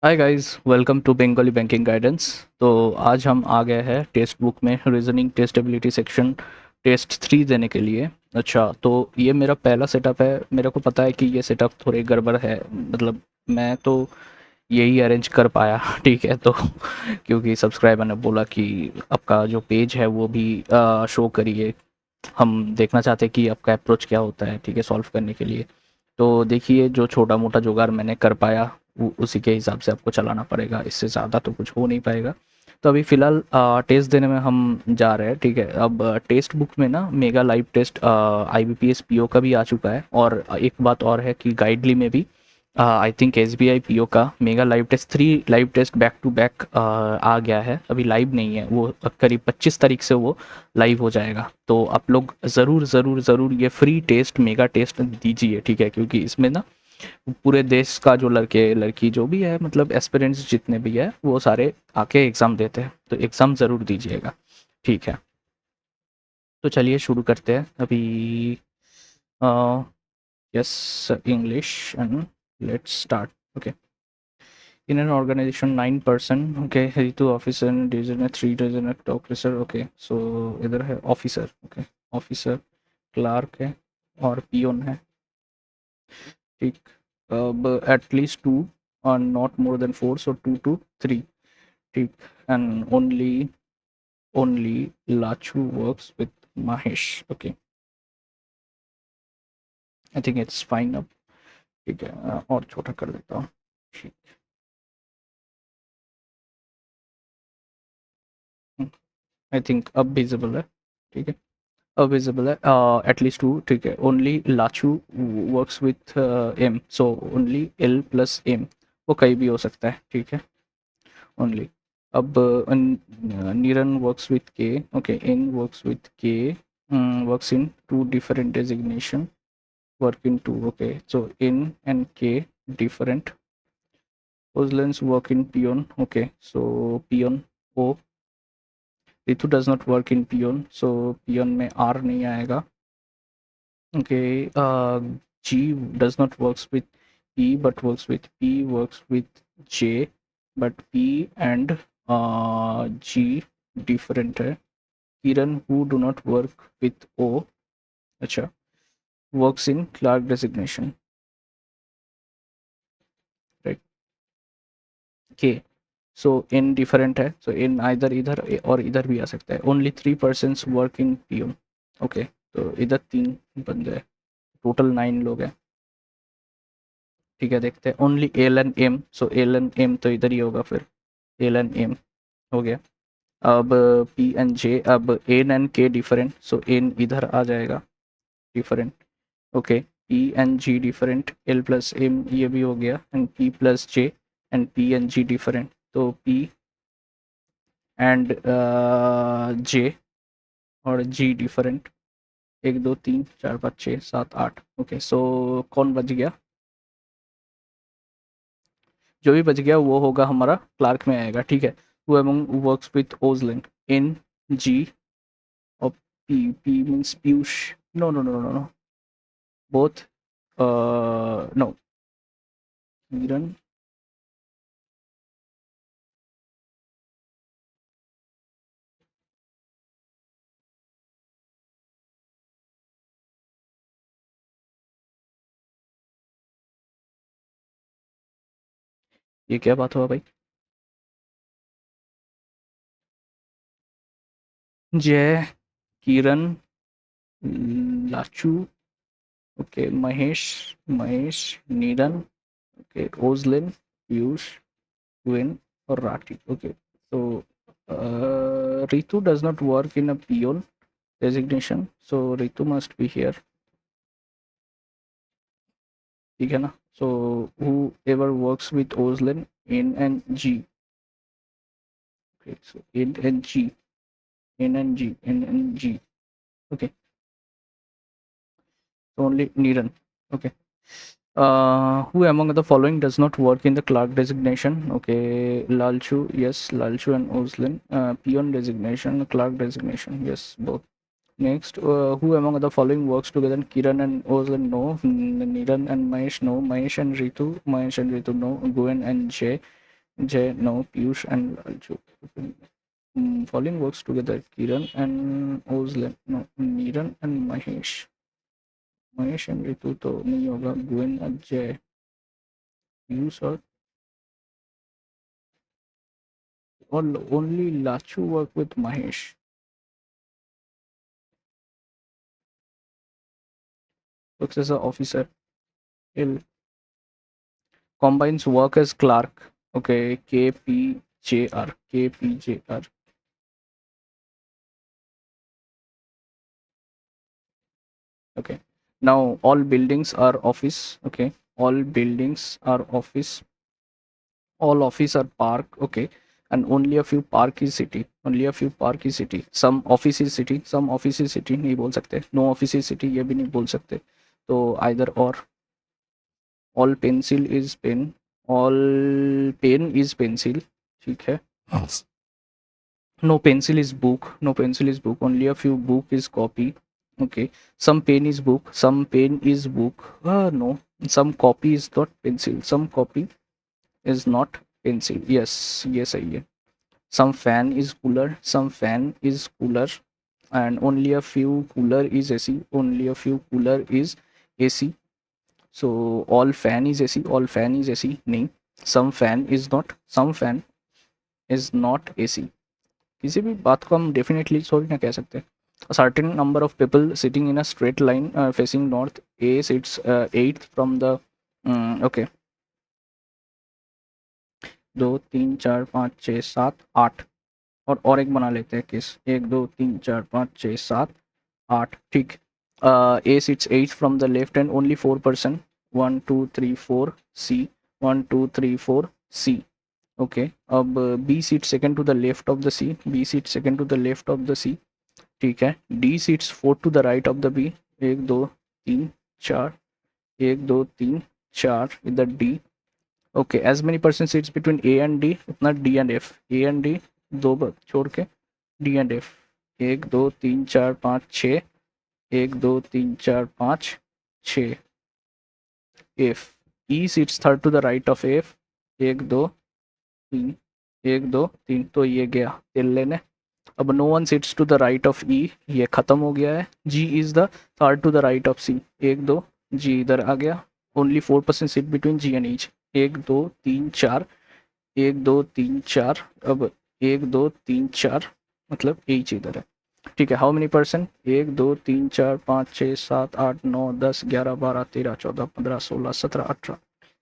Hi guys, welcome to Bengali banking guidance. तो आज हम आ गए हैं टेक्स्ट बुक में reasoning test ability section test 3 देने के लिए। अच्छा, तो ये मेरा पहला सेटअप है। मेरे को पता है कि ये सेटअप थोड़े गड़बड़ है, मतलब मैं तो यही अरेंज कर पाया ठीक है। तो क्योंकि सब्सक्राइबर ने बोला कि आपका जो पेज है वो भी शो करिए, हम देखना चाहते हैं कि आपका अप्रोच क्या होता है, ठीक है, सॉल्व करने के लिए। तो देखिए, जो छोटा-मोटा जुगाड़ मैंने कर पाया, उ उसी के हिसाब से आपको चलाना पड़ेगा, इससे ज़्यादा तो कुछ हो नहीं पाएगा। तो अभी फ़िलहाल टेस्ट देने में हम जा रहे हैं, ठीक है। अब टेक्स्ट बुक में ना mega live test IBPS PO का भी आ चुका है, और एक बात और है कि गाइडली में भी आई थिंक एसबीआई पीओ का mega live test 3 live test back to back आ गया है। अभी लाइव नहीं है, वो करीब 25 तारीख से वो लाइव हो जाएगा। तो आप लोग ज़रूर ज़रूर ज़रूर ये फ्री टेस्ट मेगा टेस्ट दीजिए, ठीक है, क्योंकि इसमें ना पूरे देश का जो लड़के लड़की जो भी है, मतलब एस्पिरेंट्स जितने भी है, वो सारे आके एग्ज़ाम देते हैं। तो एग्ज़ाम ज़रूर दीजिएगा, ठीक है। तो चलिए शुरू करते हैं अभी। Yes, English and let's start. Okay. In an organization, 9 person, okay, two officer and division है, 3 division officer, okay, so इधर है officer, okay, officer, clerk है और peon है, ठीक। अब at least two और not more than four, so 2 to 3, ठीक। And only Lachu works with Mahesh, okay, I think it's fine अब, ठीक है। और छोटा कर देता हूँ, ठीक। आई थिंक अब विजिबल है, ठीक है। visible है, at least two, ठीक है। only Lachu works with M, so only L plus M, वो कहीं भी हो सकता है, ठीक है। only अब Niran works with K, okay, N works with K, works in two different designation, work in two, okay, so N and K different. Oslens work in peon, okay, so peon O। Ritu does not work in peon, so peon में R नहीं आएगा। Okay, G does not works with P but works with P, works with J, but P and G different है। Kiran who do not work with O, अच्छा, works in Clark designation, right? K, so N different है, so N either इधर और इधर भी आ सकता है। Only 3 persons work in PO, okay, तो इधर 3 बंदे हैं, टोटल 9 लोग हैं, ठीक है। देखते हैं only L and M, so L and M तो इधर ही होगा, फिर एल एंड एम हो गया। अब पी एंड जे, अब N and K different, so N इधर आ जाएगा, different, okay. P and G different, L plus M ये भी हो गया, and P plus J and P and G different, तो पी एंड जे और जी डिफरेंट। 1 2 3 4 5 6 7 8, ओके, सो कौन बच गया? जो भी बच गया वो होगा हमारा क्लार्क में आएगा, ठीक है। हु अमंग वर्क्स विथ ओजलिन इन जी और P, P means Piyush, no no no no no, both, no, Kiran, ये क्या बात हुआ भाई? जय, किरण, लाचू, ओके, महेश, महेश, नीरन, ओके, ओजलिन, पीयूष, Gwen और Rathi, okay. So Ritu does not work in a peon designation, so Ritu must be here, ठीक है ना। So whoever works with Oslin, N and G, okay, so N and G, N and G, N and G, okay, so only Niran, okay. Who among the following does not work in the clerk designation? Okay, Lalchu, yes, Lalchu and Oslin. Peon designation, clerk designation, yes, both. Next, who among the following works together? Kiran and Oslin, no. Niran and Mahesh, no. Mahesh and Ritu, no. Gwen and Jay, Jay, no, Piyush and Raju. Following works together. Kiran and Ozlan. No, Niran and Mahesh. Mahesh and Ritu तो नहीं होगा. Gwen, Ajay, Piyush or only Lachu work with Mahesh. Works as an officer. L combines work as clerk. Okay, KPJR. KPJR. Okay. Now all buildings are office. Okay. All buildings are office. All office are park. Okay. And only a few park is city. Only a few park is city. Some office is city. Some office is city नहीं बोल सकते. No office is city ये भी नहीं बोल सकते. तो either or. All pencil is pen. All pen is pencil. ठीक है. No pencil is book. No pencil is book. Only a few book is copy. Okay. Some pen is book. Some pen is book. No. Some copy is not pencil. Some copy is not pencil. Yes. Yes, I am. Some fan is cooler. Some fan is cooler. And only a few cooler is AC. Only a few cooler is AC. So all fan is AC. All fan is AC. नहीं. Some fan is not. Some fan is not AC. किसी भी बात को हम definitely sorry ना कह सकते. A certain number of people sitting in a straight line facing north. A sits eighth from the okay. 2 3 4 5 6 7 8 और एक बना लेते हैं केस. 1 2 3 4 5 6 7 8 ठीक. A sits eighth from the left and only 4%. 1 2 3 4 C. 1 2 3 4 C. Okay. अब B seat second to the left of the C. B seat second to the left of the C. ठीक है. D seats fourth to the right of the B. 1 2 3 4. 1 2 3 4 इधर D. Okay. As many percent seats between A and D उतना D and F. A and D दो छोड़ के D and F. 1 2 3 4 5 6. 1 2 3 4 5 6 F. E seats third to the right of F. 1 2 3. 1 2 3 तो ये गया तिल लेने. अब no one sits to the right of E. ये खत्म हो गया है. G is the third to the right of C. 1 2 G इधर आ गया. Only 4% sit between G and H. 1 2 3 4. 1 2 3 4. अब 1 2 3 4 मतलब एच इधर है. ठीक है. How many percent. 1 2 3 4 5 6 7 8 9 10 11 12 13 14 15 16 17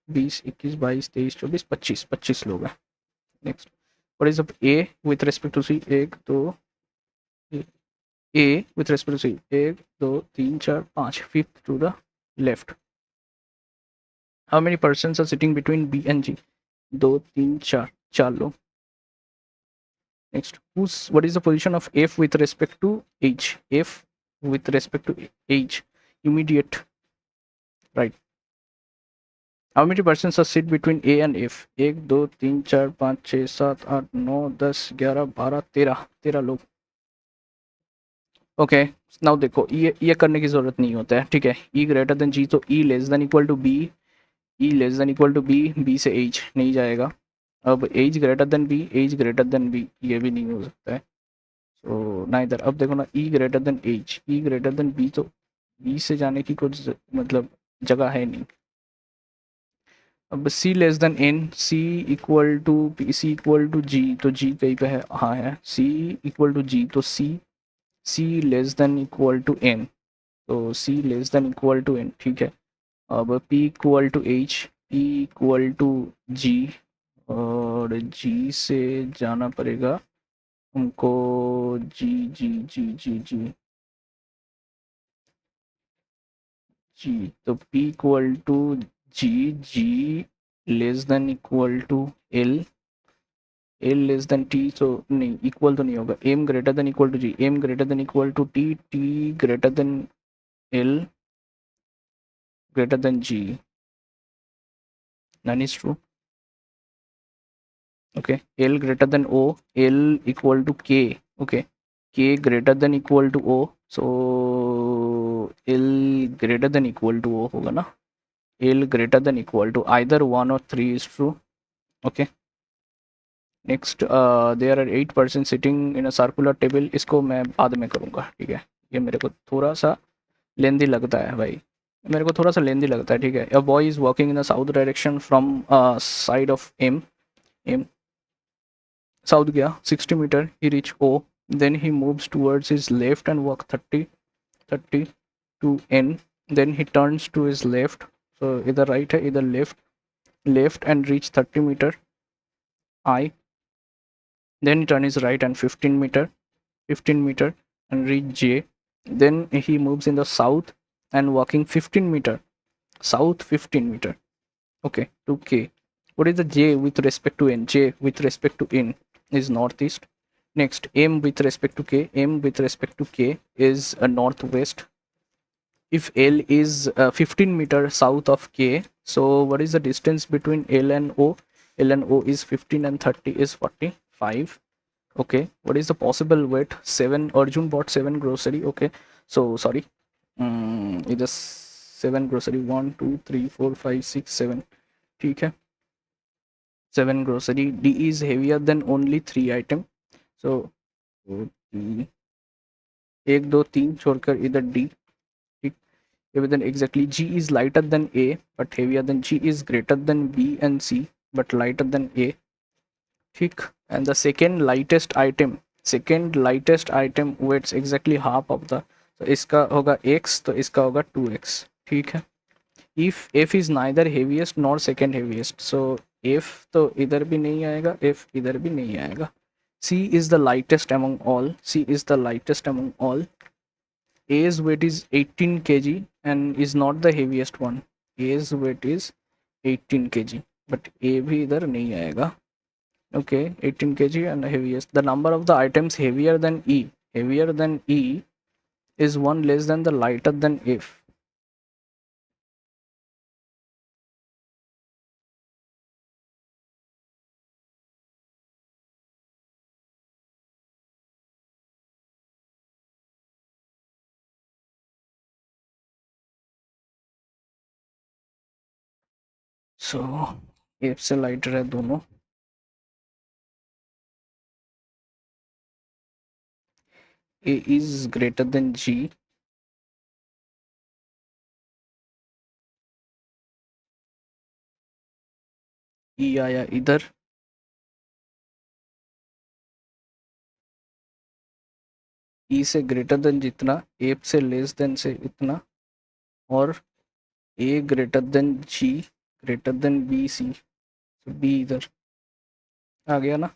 18 20 21 22 23 24 25 25 लोग हैं. Next. What is up A with respect to C? 1 2 A with respect to C. 1 2 3 4 5. Fifth to the left. How many persons are sitting between B and G? 2 3 4. 4 लोग. Next. What is the position of F with respect to H? F with respect to H. Immediate. Right. How many persons are sit between A and F? 1 2 3 4 5 6 7 8 9 10 11 12 13 लोग. Okay. Now देखो ये करने की जरूरत नहीं होता है. ठीक है. E ग्रेटर देन G तो E less than equal to B. E less than equal to B. B से H नहीं जाएगा. अब H greater than B. H greater than B ये भी नहीं हो सकता है. सो ना इधर. अब देखो ना E greater then H. E greater than B तो B से जाने की कुछ मतलब जगह है नहीं. अब C less than N. C equal to C equal to G तो G कहीं पे है. हाँ है. C इक्वल टू G तो C less than equal to N तो C less than equal to N. ठीक है. अब P equal to H. P equal to G और G से जाना पड़ेगा हमको G G G G G G तो P equal to G. G less than equal to L. L less than T तो नहीं इक्वल तो नहीं होगा. M greater than equal to G. M greater than equal to T. T greater than L greater than G. None is true. Okay. L greater than O. L equal to K. Okay. K greater than equal to O. So L greater than equal to O होगा ना. L greater than equal to either 1 or 3 is true. Okay. Next there are 8% sitting in a circular table, इसको मैं बाद में करूँगा, ठीक है। ये मेरे को थोड़ा सा लेंदी लगता है भाई, मेरे को थोड़ा सा लेंदी लगता है, ठीक है। A boy is walking in the south direction from side of M, M south गया 60 metre, he reach O, then he moves towards his left and walk 30 to N, then he turns to his left, so either right है either left and reach 30 meter I, then he turn his right and 15 meter and reach J, then he moves in the south and walking 15 meter, south 15 meter, okay, to K. What is the J with respect to N? J with respect to N is northeast. Next, M with respect to K, M with respect to K is northwest. If L is 15 meter south of K, so what is the distance between L and O? L and O is 15 and 30 is 45. Okay, what is the possible weight? 7. Arjun bought 7 grocery. Okay, so sorry, it is 7 grocery, 1 2 3 4 5 6 7, ठीक है, 7 grocery. D is heavier than only 3 item, so D, 1 2 3 छोड़कर इधर D, heavier than, exactly. G is lighter than A but heavier than, G is greater than B and C but lighter than A, ठीक. And the second lightest item weights exactly half of the, तो इसका होगा x, तो इसका होगा 2x, ठीक है. If F is neither heaviest nor second heaviest, so F तो इधर भी नहीं आएगा, F इधर भी नहीं आएगा. C is the lightest among all, C is the lightest among all. A's weight is 18 kg and is not the heaviest one. A's weight is 18 kg, but A भी इधर नहीं आएगा. Okay, 18 kg and heaviest. The number of the items heavier than E is one less than the lighter than F. So F से lighter है दोनों. A is greater than G. E आया इधर, E से greater than जितना, F से less than से इतना, और A greater than G greater than B C, so B इधर आ गया ना,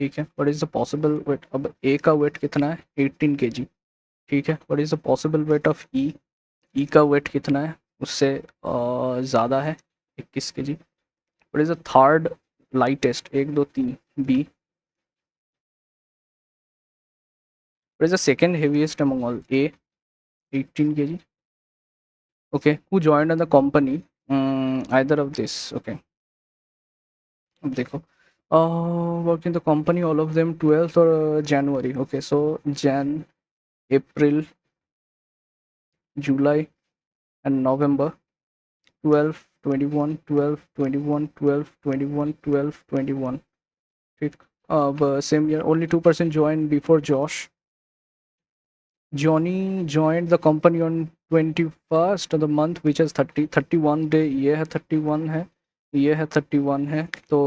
ठीक है. What is the possible weight, अब ए का वेट कितना है 18 kg, ठीक है. What is the possible weight of E, E का वेट कितना है उससे ज़्यादा है 21 kg. What is the third lightest, 1 2 3 B. What is the second heaviest among all, A 18 kg. Okay, who joined in the company, either of this. Okay, अब देखो, work in the company all of them 12th और जनवरी. Okay, so Jan, April, July and November, 12 21 12 21 12 21 12 21, ठीक. अब same year only 2% joined before Josh. Johnny joined the company on 21st of the month which is 31 day, ये है 31 है, ये है 31 है, तो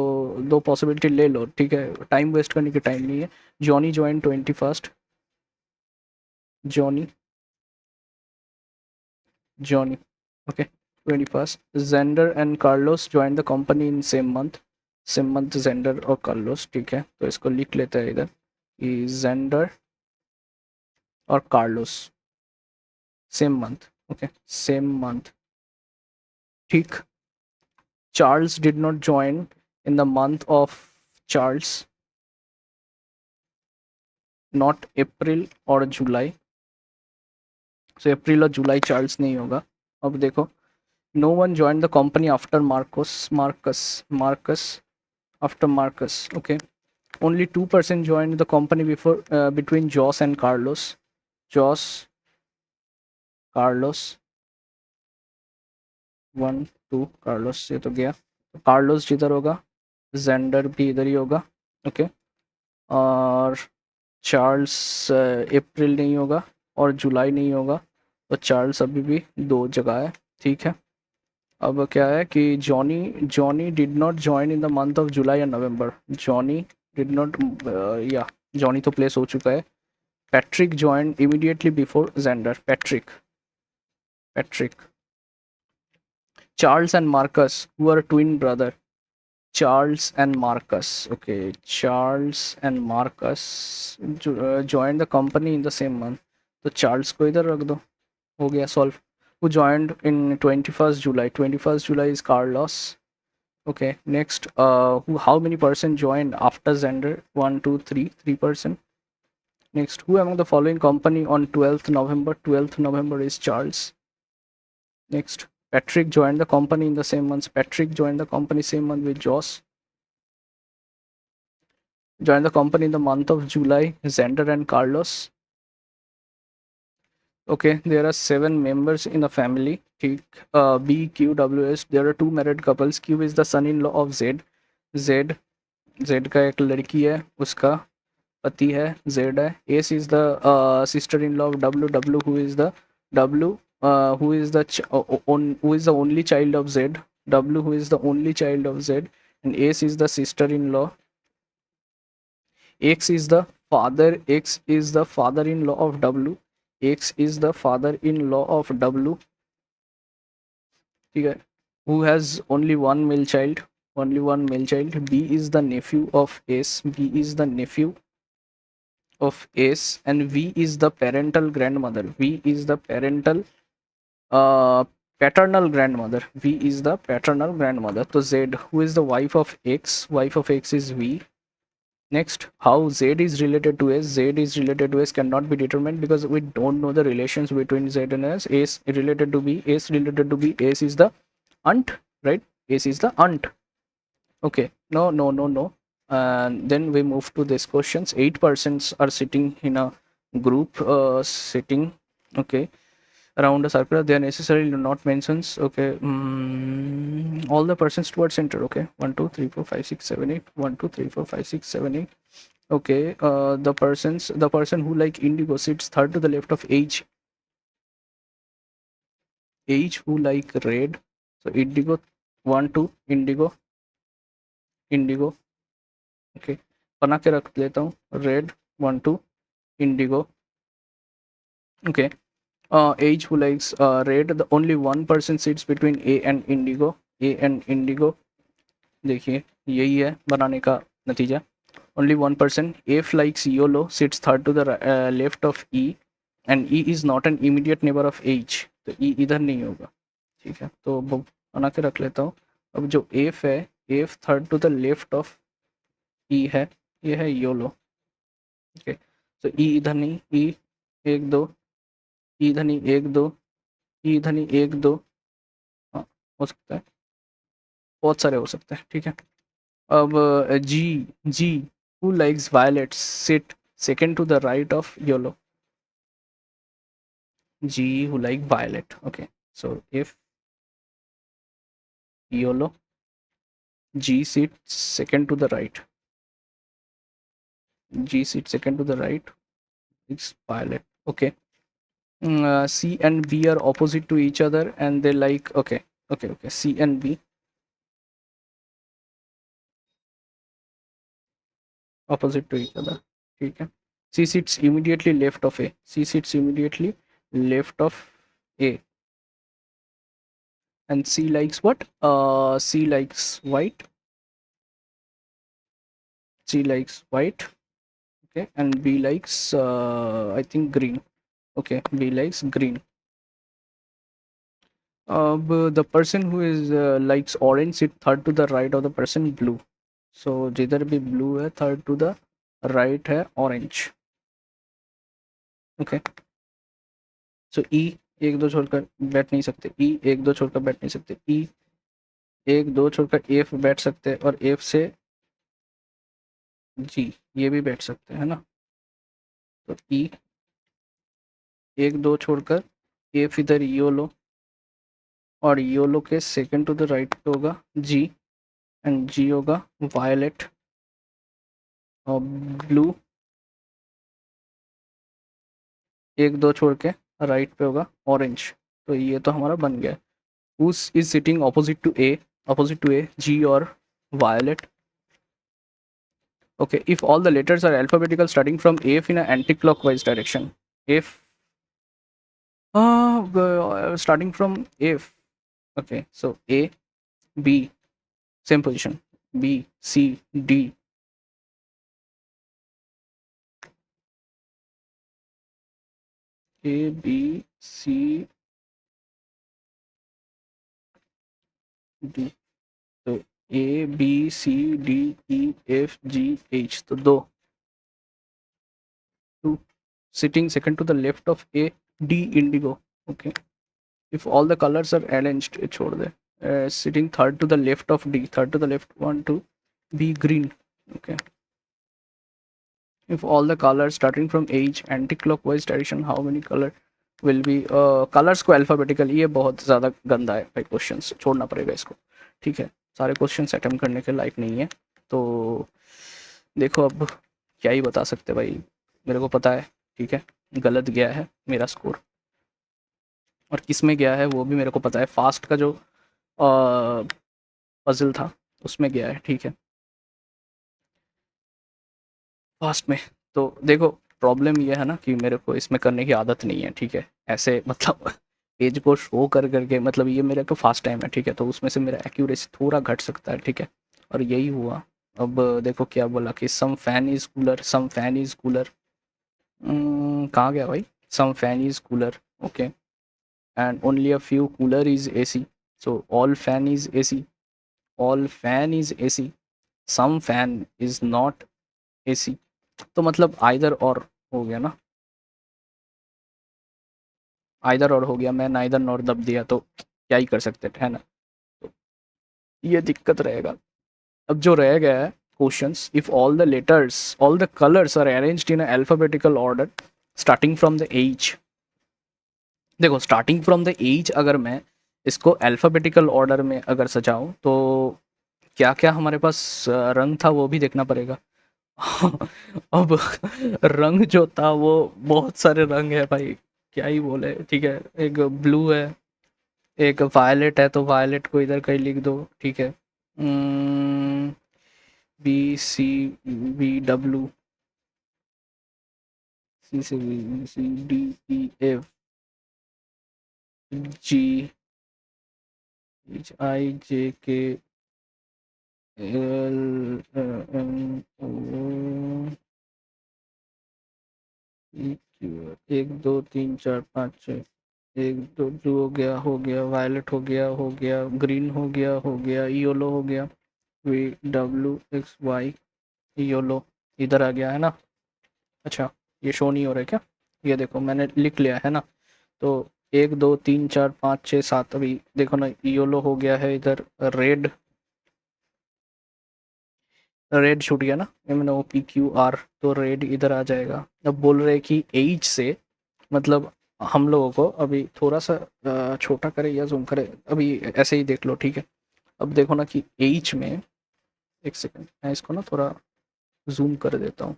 दो पॉसिबिलिटी ले लो, ठीक है, टाइम वेस्ट करने की टाइम नहीं है. Johnny join 21st, Johnny Johnny okay 21st. Xander and Carlos joined the company in same month, Xander और Carlos, ठीक है, तो इसको लिख लेते हैं इधर कि Xander और Carlos same month, okay same month, ठीक. Charles did not join in the month of Charles, not April और जुलाई, so अप्रैल और जुलाई चार्ल्स नहीं होगा. अब देखो, no one joined the company after Marcus after Marcus, okay. Only 2% joined the company before between Josh and Carlos. Josh, Carlos, 1 2 Carlos, ये तो गया। तो कार्लोस जिधर होगा, जेंडर भी इधर ही होगा। ओके, और चार्ल्स अप्रैल नहीं होगा और जुलाई नहीं होगा, तो चार्ल्स अभी भी 2 जगह है। ठीक है, अब क्या है कि Johnny Johnny did not join in the month of July and November. Johnny did not, या जॉनी तो प्लेस हो चुका है। Patrick join immediately before gender, Patrick. Charles and Marcus who are twin brother, Charles and Marcus. Okay, Charles and Marcus join the company in the same month, तो Charles को इधर रख दो, हो गया solve. Who joined in 21st July, 21st July is Carlos. Okay, next, how many person joined after Xander? 1, 2, 3, 3%. Next, who among the following company on 12th November? 12th November is Charles. Next, Patrick joined the company in the same month. Patrick joined the company same month with Joss. Joined the company in the month of July, Xander and Carlos. Okay, there are 7 members in the family. ठीक, B, Q, W, S. There are 2 married couples. Q is the son-in-law of Z. Z, Z का एक लड़की है, उसका पति है, Z है। S is the sister in law of W, W who is the W who is the who is the only child of Z, W who is the only child of Z, and S is the sister in law. X is the father, x is the father in law of W, x is the father in law of W. ठीक है, who has only one male child, only one male child. B is the nephew of S, B is the nephew of S, and V is the parental grandmother. V is the parental paternal grandmother. V is the paternal grandmother. So Z, who is the wife of X? Wife of X is V. Next, how Z is related to S? Z is related to S cannot be determined because we don't know the relations between Z and S. S related to B, S related to B. S is the aunt, right? S is the aunt. Okay, no, no, no, no. And then we move to these questions. 8% are sitting in a group, sitting, okay, around a circle. They are necessarily not mentions. Okay, all the persons towards center. Okay, 1 2 3 4 5 6 7 8, 1 2 3 4 5 6 7 8. Okay, the person who like indigo sits third to the left of H. H who like red, so indigo 1 2, indigo, indigo। Okay, बना के रख लेता हूँ, red 1 2, indigo. Okay, as who likes red, the only one person sits between A and indigo, A and indigo. देखिए यही है बनाने का नतीजा, only one person. F likes yellow sits third to the left of E, and E is not an immediate neighbour of H, तो E इधर नहीं होगा। ठीक है, तो बना के रख लेता हूँ। अब जो एफ है, F third to the left of E है, ये है योलो। ओके, तो ई इधर नहीं, ई 1 2, ई इधर नहीं 1 2, ई इधर नहीं 1 2। हाँ, हो सकता है, बहुत सारे हो सकते हैं। ठीक है, अब G, G who likes violet sit second to the right of yellow, G who like violet. Okay, so if yellow, G seat second to the right, G seat second to the right, it's violet. Okay, C and B are opposite to each other and they like, okay, okay, okay, C and B opposite to each other. ठीक है, C sits immediately left of A, C sits immediately left of A, and C likes what? C likes white, C likes white, okay, and B likes I think green. Okay, B likes green. The person who is likes orange sit third to the right of the person blue, so जिधर भी blue है third to the right है orange. Okay, सो ई 1 2 छोड़कर बैठ नहीं सकते, ई 1 2 छोड़कर बैठ नहीं सकते, ई 1 2 छोड़कर एफ बैठ सकते हैं, और एफ से जी ये भी बैठ सकते हैं, है ना। तो ई 1 2 छोड़कर एफ इधर यो लो, और येलो के सेकंड टू द राइट पे होगा जी, एंड जी होगा वायलेट और ब्लू, एक दो छोड़ के राइट पे होगा ऑरेंज। तो ये तो हमारा बन गया। Who's is sitting opposite to A? Opposite to A, G or violet? Okay, if all the letters are alphabetical starting from F in an anti-clockwise direction. F, starting from F. Okay, so A, B, same position. B, C, D. A, B, C, D. तो A, B, C, D, E, F, G, H. तो दो, two. Sitting second to the left of A, D, indigo. Okay. If all the colors are arranged, ये छोड़ दे. Sitting third to the left of D, third to the left, 1, 2, B, green. Okay. If all the colors starting from H anti-clockwise direction, how many color will be? Colors को alphabetical, ये बहुत ज़्यादा गंदा है भाई, questions छोड़ना पड़ेगा इसको. ठीक है, सारे क्वेश्चंस अटेम्प्ट करने के लायक नहीं है. तो देखो अब क्या ही बता सकते भाई, मेरे को पता है. ठीक है, गलत गया है मेरा स्कोर, और किस में गया है वो भी मेरे को पता है. फास्ट का जो पजल था उसमें गया है. ठीक है, फास्ट में. तो देखो प्रॉब्लम ये है ना कि मेरे को इसमें करने की आदत नहीं है. ठीक है, ऐसे मतलब पेज को शो कर करके, मतलब ये मेरा तो फास्ट टाइम है. ठीक है, तो उसमें से मेरा एक्यूरेसी थोड़ा घट सकता है. ठीक है, और यही हुआ. अब देखो क्या बोला कि some fan is cooler, some fan is cooler. कहाँ गया भाई? Some fan is cooler. Okay, and only a few cooler is AC. So all fan is AC, all fan is AC, some fan is not AC. तो मतलब either और हो गया ना, either और हो गया. मैं नाइदर नॉर दब दिया तो क्या ही कर सकते थे, है ना. तो ये दिक्कत रहेगा. अब जो रह गया है questions, if all the letters, all the colours are arranged in alphabetical order starting from the edge. देखो स्टार्टिंग फ्रॉम द एज, अगर मैं इसको अल्फाबेटिकल ऑर्डर में अगर सजाऊं तो क्या क्या हमारे पास रंग था वो भी देखना पड़ेगा. अब रंग जो था वो बहुत सारे रंग है भाई, क्या ही बोले. ठीक है, एक ब्लू है, एक वायलेट है, तो वायलेट को इधर कहीं लिख दो. ठीक है, B C, B W, C से B, C D E F, G H I J K L M O, एक दो तीन चार पाँच छः, एक दो ब्लू हो गया वायलेट हो गया ग्रीन हो गया येलो हो गया, V W X Y, yellow इधर आ गया है ना. अच्छा, ये शो नहीं हो रहा है क्या? ये देखो मैंने लिख लिया है ना. तो एक दो तीन चार पाँच छः सात, अभी देखो ना, येलो हो गया है इधर, रेड, रेड छूट गया ना, M O P Q R, तो रेड इधर आ जाएगा. अब बोल रहे कि एज से मतलब हम लोगों को अभी थोड़ा सा छोटा करे या जूम करे, अभी ऐसे ही देख लो. ठीक है, अब देखो ना कि एज में, एक सेकंड मैं इसको ना थोड़ा जूम कर देता हूँ,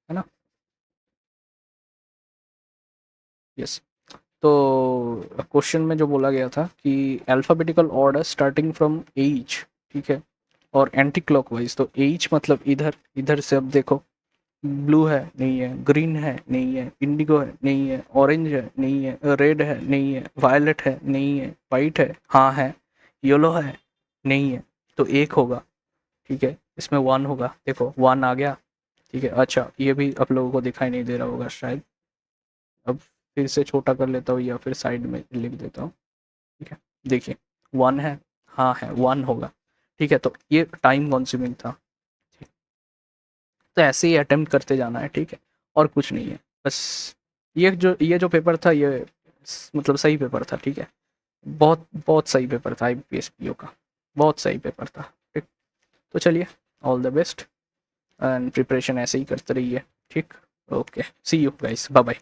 है ना. यस. तो क्वेश्चन में जो बोला गया था कि alphabetical order starting from edge. ठीक है, और एंटी क्लॉकवाइज. तो एज मतलब इधर, इधर से अब देखो, ब्लू है नहीं है, ग्रीन है नहीं है, इंडिगो है नहीं है, ऑरेंज है नहीं है, रेड है नहीं है, वायलेट है नहीं है, वाइट है हाँ है, येलो है नहीं है. तो एक होगा. ठीक है, इसमें वन होगा, देखो वन आ गया. ठीक है, अच्छा ये भी आप लोगों को दिखाई नहीं दे रहा होगा शायद. अब फिर से छोटा कर लेता हूँ या फिर साइड में लिख देता हूँ. ठीक है, देखिए वन है, हाँ है, वन होगा. ठीक है, तो ये टाइम कंज्यूमिंग था. ठीक, तो ऐसे ही अटेम्प्ट करते जाना है. ठीक है, और कुछ नहीं है बस. ये जो पेपर था ये मतलब सही पेपर था. ठीक है, बहुत बहुत सही पेपर था आईपीएस पीओ का, बहुत सही पेपर था. ठीक, तो चलिए, all the best, and preparation ऐसे ही करते रहिए. ठीक, okay, see you guys, bye bye.